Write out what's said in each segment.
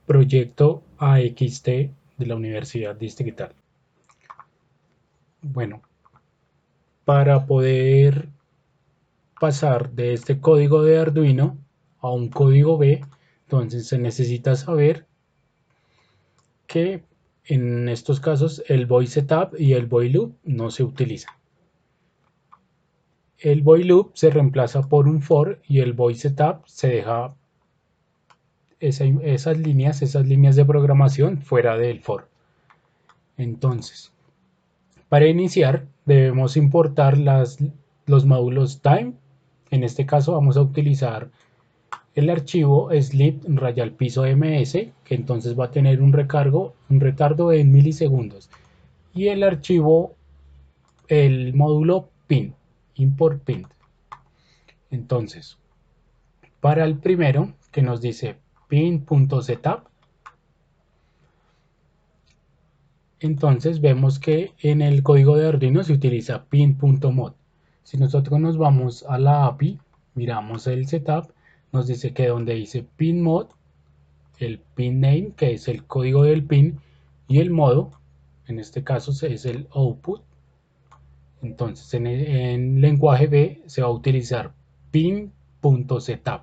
Proyecto AXT de la Universidad Distrital. Bueno, para poder pasar de este código de Arduino a un código B, entonces se necesita saber que en estos casos el void setup y el void loop no se utilizan. El void loop se reemplaza por un for y el void setup se deja esas líneas de programación fuera del for. Entonces, para iniciar debemos importar los módulos time. En este caso vamos a utilizar el archivo sleep rayal piso ms, que entonces va a tener un retardo en milisegundos, y el archivo, el módulo pin, import pin. Entonces, para el primero que nos dice pin.setup, entonces vemos que en el código de Arduino se utiliza pin.mod. Si nosotros nos vamos a la API, miramos el setup, nos dice que donde dice pin.mod, el pin name, que es el código del pin, y el modo, en este caso es el output. Entonces en lenguaje B se va a utilizar pin.setup.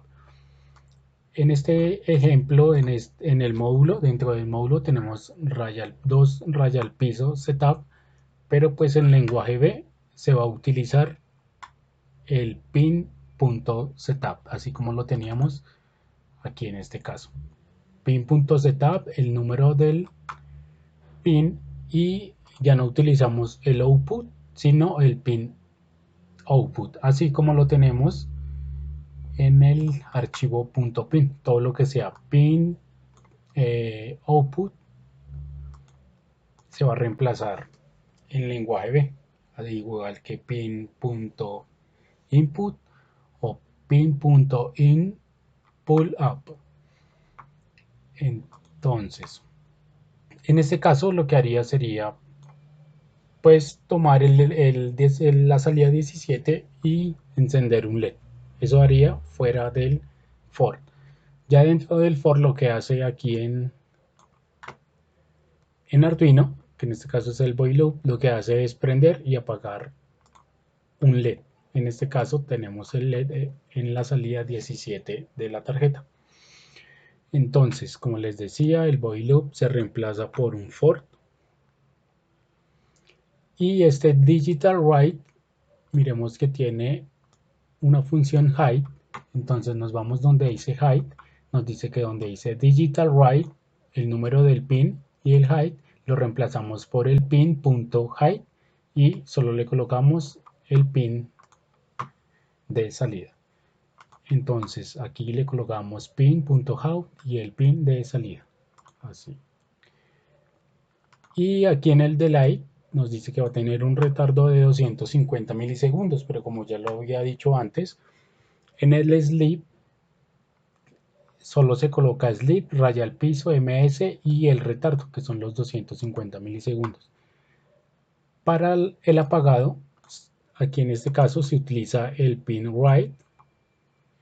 En este ejemplo, en el módulo, dentro del módulo tenemos dos raya al piso setup, pero pues en lenguaje B se va a utilizar el pin.setup, así como lo teníamos aquí en este caso. Pin.setup, el número del pin, y ya no utilizamos el output, sino el pin output, así como lo tenemos en el archivo .pin. Todo lo que sea pin output se va a reemplazar en lenguaje B, igual que pin.input o pin.input. Entonces, en este caso lo que haría sería pues tomar la salida 17 y encender un LED. Eso haría fuera del for. Ya dentro del for lo que hace aquí en Arduino, que en este caso es el void loop, lo que hace es prender y apagar un LED. En este caso tenemos el LED en la salida 17 de la tarjeta. Entonces, como les decía, el void loop se reemplaza por un for. Y este digital write, miremos que tiene una función height. Entonces nos vamos donde dice height, nos dice que donde dice digital write, el número del pin y el height lo reemplazamos por el pin.height y solo le colocamos el pin de salida. Entonces aquí le colocamos pin.out y el pin de salida, así. Y aquí en el delay nos dice que va a tener un retardo de 250 milisegundos, pero como ya lo había dicho antes, en el sleep solo se coloca sleep, raya al piso, ms y el retardo, que son los 250 milisegundos. Para el apagado, aquí en este caso se utiliza el pin write,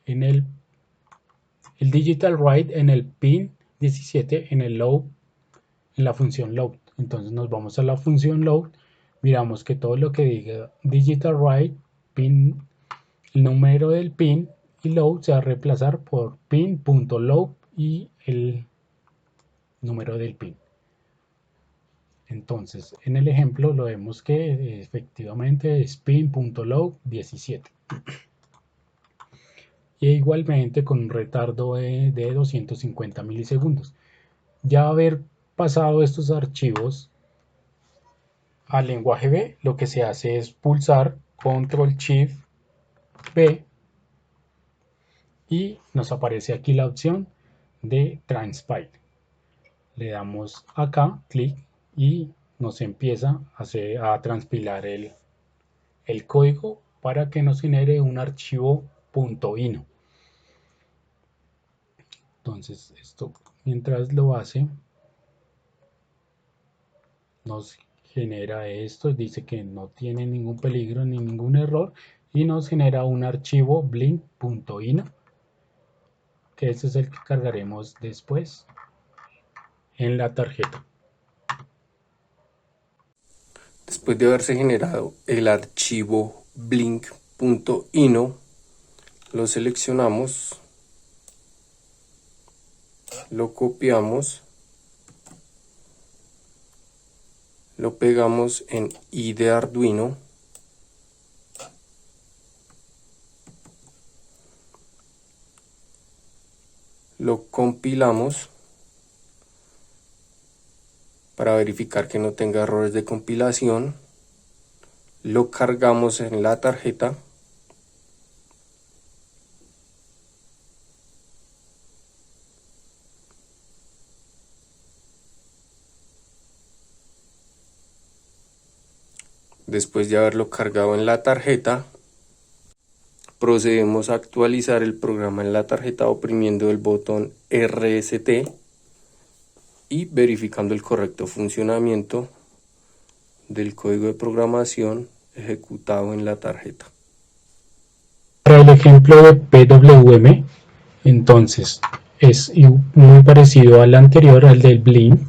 el digital write en el pin 17 en el load, en la función load. Entonces nos vamos a la función load, miramos que todo lo que diga digital write, pin, el número del pin y load se va a reemplazar por pin.load y el número del pin. Entonces, en el ejemplo lo vemos que efectivamente es pin.load 17. Y igualmente con un retardo de 250 milisegundos. Ya haber pasado estos archivos al lenguaje B, lo que se hace es pulsar Control Shift B y nos aparece aquí la opción de Transpile. Le damos acá clic y nos empieza a transpilar el código para que nos genere un archivo .ino. Entonces esto, mientras lo hace, nos genera esto, dice que no tiene ningún peligro ni ningún error y nos genera un archivo blink.ino, que este es el que cargaremos después. en la tarjeta. Después de haberse generado el archivo blink.ino, lo seleccionamos, lo copiamos, lo pegamos en IDE Arduino, lo compilamos para verificar que no tenga errores de compilación, lo cargamos en la tarjeta, después de haberlo cargado en la tarjeta, procedemos a actualizar el programa en la tarjeta oprimiendo el botón RST y verificando el correcto funcionamiento del código de programación ejecutado en la tarjeta. Para el ejemplo de PWM, entonces es muy parecido al anterior, al del Blink.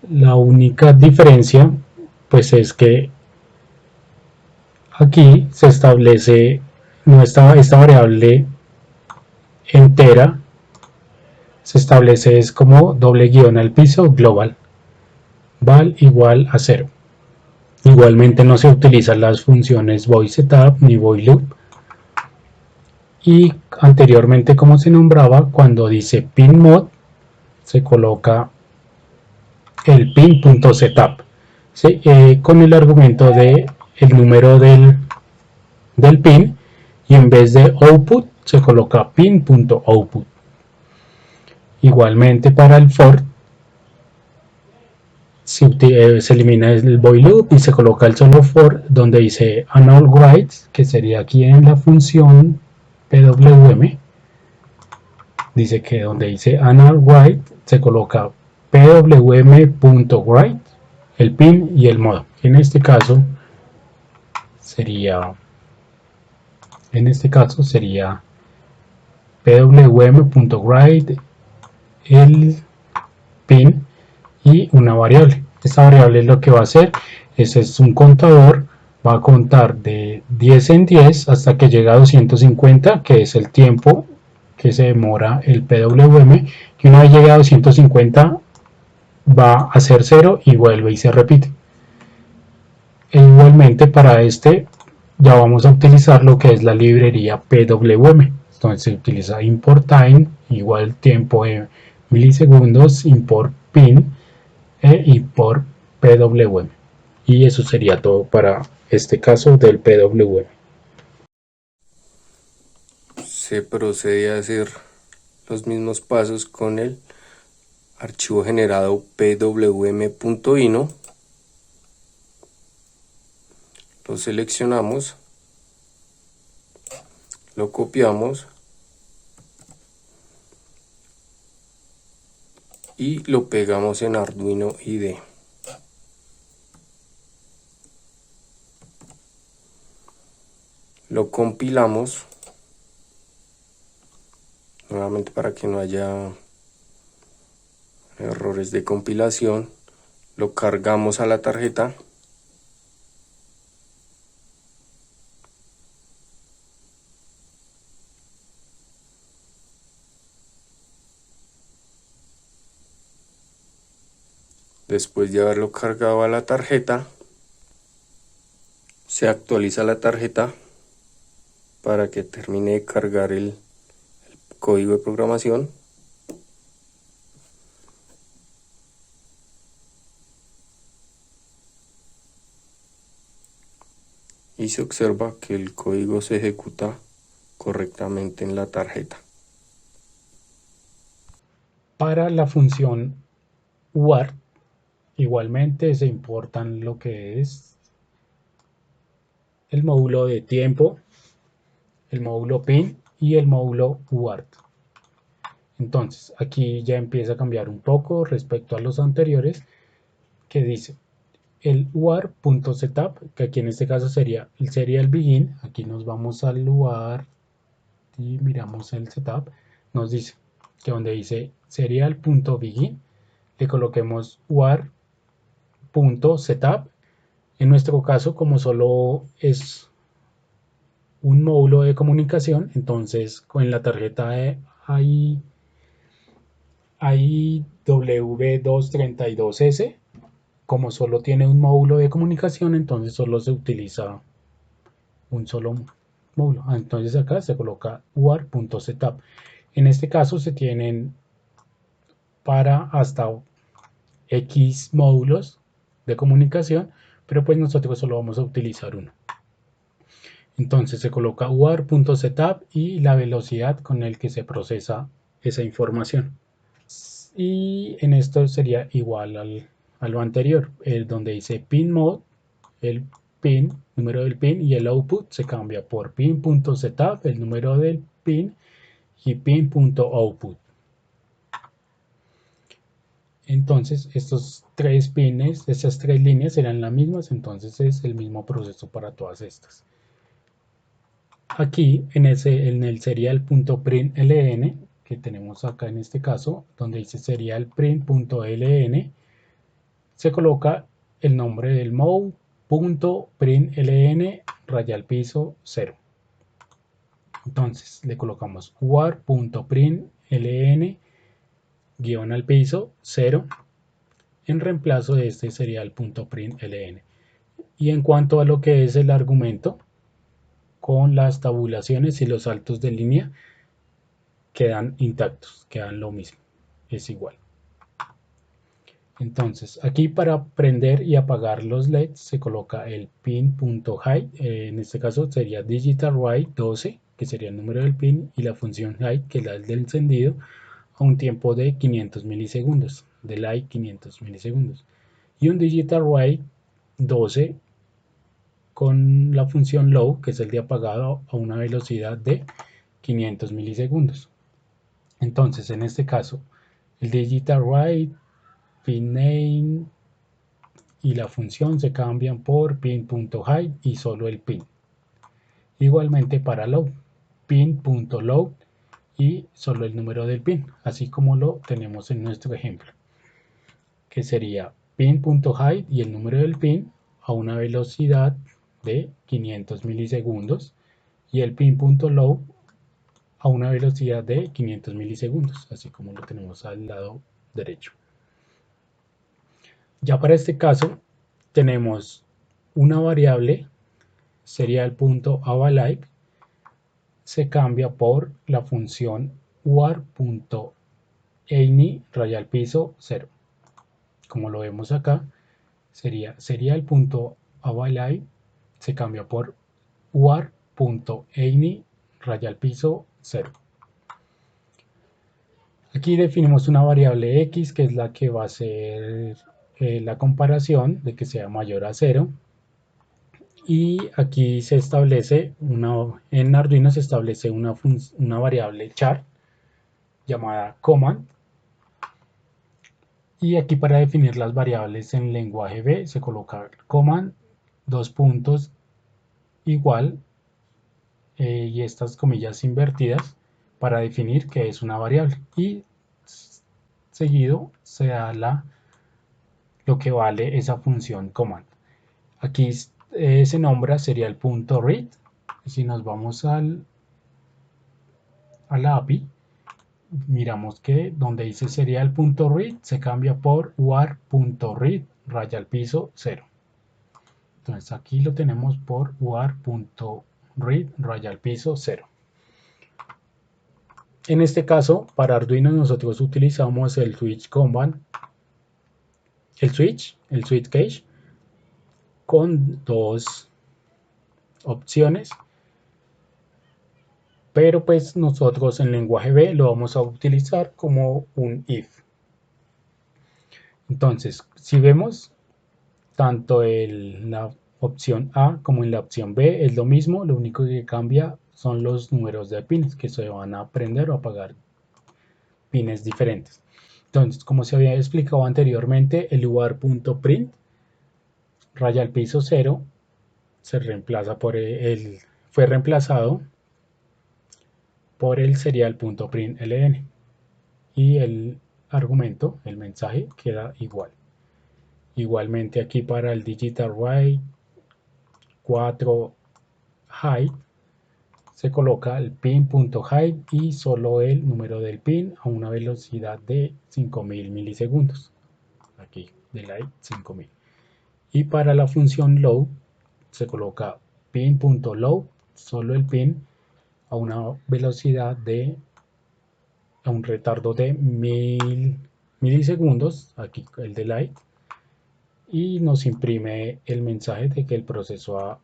La única diferencia pues es que aquí se establece esta variable entera, se establece es como doble guión al piso global, val igual a 0. Igualmente no se utilizan las funciones void setup ni void loop. Y anteriormente, como se nombraba, cuando dice pin mod, se coloca el pin.setup, ¿sí? Con el argumento de el número del pin, y en vez de output se coloca pin.output. Igualmente para el for se elimina el void loop y se coloca el solo for, donde dice annual write, que sería aquí en la función PWM. Dice que donde dice annual write se coloca pwm.write, el pin y el modo. En este caso sería pwm.write, el pin y una variable. Esta variable lo que va a hacer es un contador, va a contar de 10 en 10 hasta que llega a 250, que es el tiempo que se demora el PWM, y una vez llegue a 250 va a ser 0 y vuelve y se repite. E igualmente para este ya vamos a utilizar lo que es la librería PWM. Entonces se utiliza import time igual tiempo de milisegundos, import pin e import PWM. Y eso sería todo para este caso del PWM. Se procede a hacer los mismos pasos con el archivo generado pwm.ino. Lo seleccionamos, lo copiamos y lo pegamos en Arduino IDE. Lo compilamos nuevamente para que no haya errores de compilación. Lo cargamos a la tarjeta. Después de haberlo cargado a la tarjeta, se actualiza la tarjeta para que termine de cargar el código de programación. Y se observa que el código se ejecuta correctamente en la tarjeta. Para la función UART igualmente se importan lo que es el módulo de tiempo, el módulo pin y el módulo UART. Entonces aquí ya empieza a cambiar un poco respecto a los anteriores, que dice el UART.setup, que aquí en este caso sería el begin. Aquí nos vamos al UART y miramos el setup. Nos dice que donde dice serial.begin le coloquemos UART.setup. En nuestro caso, como solo es un módulo de comunicación, entonces con la tarjeta hay W232S, como solo tiene un módulo de comunicación, entonces solo se utiliza un solo módulo. Entonces acá se coloca UART.setup. En este caso se tienen para hasta X módulos de comunicación, pero pues nosotros solo vamos a utilizar uno. Entonces se coloca UART.setup y la velocidad con el que se procesa esa información. Y en esto sería igual a lo anterior, donde dice pin mode, el pin, número del pin, y el output se cambia por pin.setup, el número del pin, y pin.output. Entonces estos tres pines, estas tres líneas serán las mismas, entonces es el mismo proceso para todas estas. Aquí en el serial.println que tenemos acá en este caso, donde dice serial print.ln, se coloca el nombre del mode.println raya al piso 0. Entonces le colocamos war.println guión al piso 0 en reemplazo de este serial.println. Y en cuanto a lo que es el argumento, con las tabulaciones y los saltos de línea quedan intactos, quedan lo mismo, es igual. Entonces aquí para prender y apagar los LEDs se coloca el pin.hide, en este caso sería digital write 12, que sería el número del pin, y la función hide, que es la del encendido, a un tiempo de 500 milisegundos, de light 500 milisegundos. Y un digital write 12 con la función low, que es el de apagado, a una velocidad de 500 milisegundos. Entonces, en este caso, el digital write, pin name y la función se cambian por pin.hide y solo el pin. Igualmente para load, pin.load y solo el número del pin, así como lo tenemos en nuestro ejemplo, que sería pin.hide y el número del pin a una velocidad de 500 milisegundos y el pin.load a una velocidad de 500 milisegundos, así como lo tenemos al lado derecho. Ya para este caso tenemos una variable serial.avaLive, se cambia por la función war.any raya al piso 0. Como lo vemos acá, sería serial.avaLive, se cambia por war.any raya al piso 0. Aquí definimos una variable x, que es la que va a ser la comparación de que sea mayor a 0. Y aquí se establece, en Arduino se establece una variable char llamada command. Y aquí para definir las variables en lenguaje B se coloca command, dos puntos, igual, y estas comillas invertidas para definir que es una variable. Y seguido se da lo que vale esa función command. Aquí se nombra sería el punto read. Si nos vamos a la API, miramos que donde dice sería el punto read se cambia por war.read raya al piso 0. Entonces aquí lo tenemos por war.read raya al piso 0. En este caso, para Arduino nosotros utilizamos el switch command, el switch cache, con dos opciones, pero pues nosotros en lenguaje B lo vamos a utilizar como un if. Entonces, si vemos, tanto en la opción A como en la opción B es lo mismo, lo único que cambia son los números de pines que se van a prender o apagar, pines diferentes. Entonces, como se había explicado anteriormente, el UART.print raya al piso 0 se reemplaza fue reemplazado por el serial.println y el argumento, el mensaje, queda igual. Igualmente aquí para el digital write 4 height se coloca el pin.height y solo el número del pin a una velocidad de 5000 milisegundos. Aquí de light 5000. Y para la función load se coloca pin.load, solo el pin a una velocidad de a un retardo de 1000 milisegundos, aquí el de light, y nos imprime el mensaje de que el proceso ha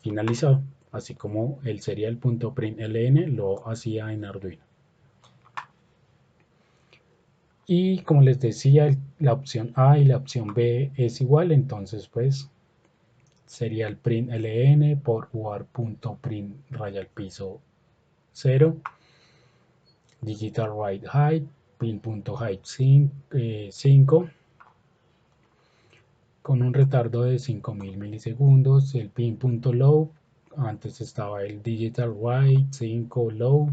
finalizado, así como el serial.println lo hacía en Arduino. Y como les decía, la opción A y la opción B es igual, entonces pues sería el println por war.print raya al piso 0, digital write height, pin.height 5, con un retardo de 5000 milisegundos, el pin.low, antes estaba el digital write 5 low,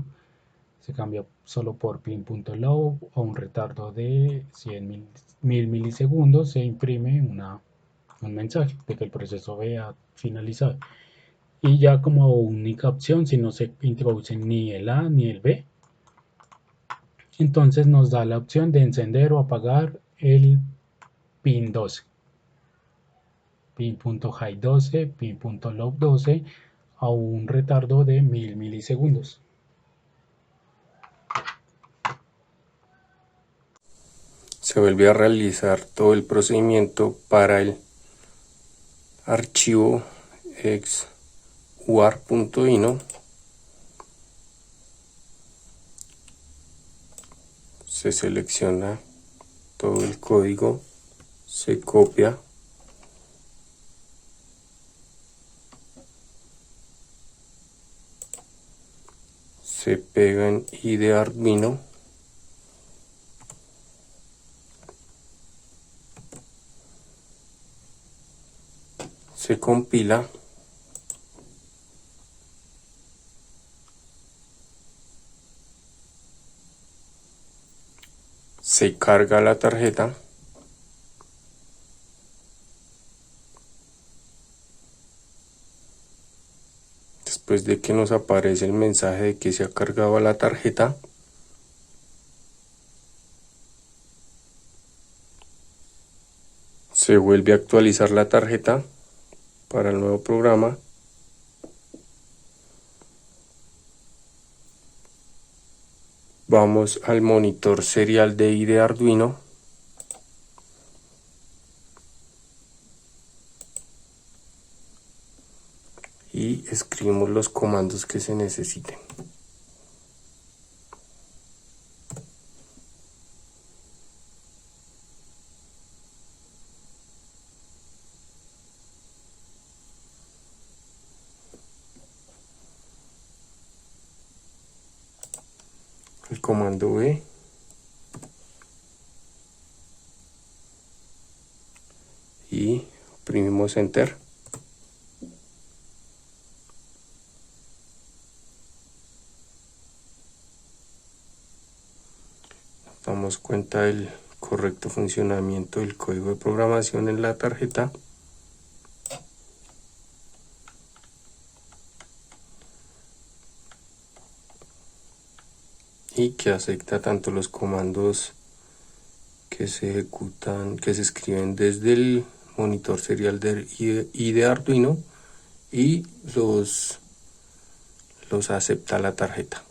se cambió solo por pin.low a un retardo de 100 mil milisegundos, se imprime un mensaje de que el proceso ha finalizado. Y ya como única opción, si no se introduce ni el A ni el B, entonces nos da la opción de encender o apagar el pin 12. Pin.high 12, pin.low 12 a un retardo de 1000 milisegundos. Se vuelve a realizar todo el procedimiento para el archivo exuar.ino. Se selecciona todo el código, se copia, se pega en IDE Arduino, se compila, se carga la tarjeta, después de que nos aparece el mensaje de que se ha cargado la tarjeta, se vuelve a actualizar la tarjeta para el nuevo programa. Vamos al monitor serial de IDE Arduino. Y escribimos los comandos que se necesiten. El comando B y oprimimos Enter. Nos damos cuenta del correcto funcionamiento del código de programación en la tarjeta. Y que acepta tanto los comandos que se ejecutan, que se escriben desde el monitor serial de IDE Arduino y los acepta la tarjeta.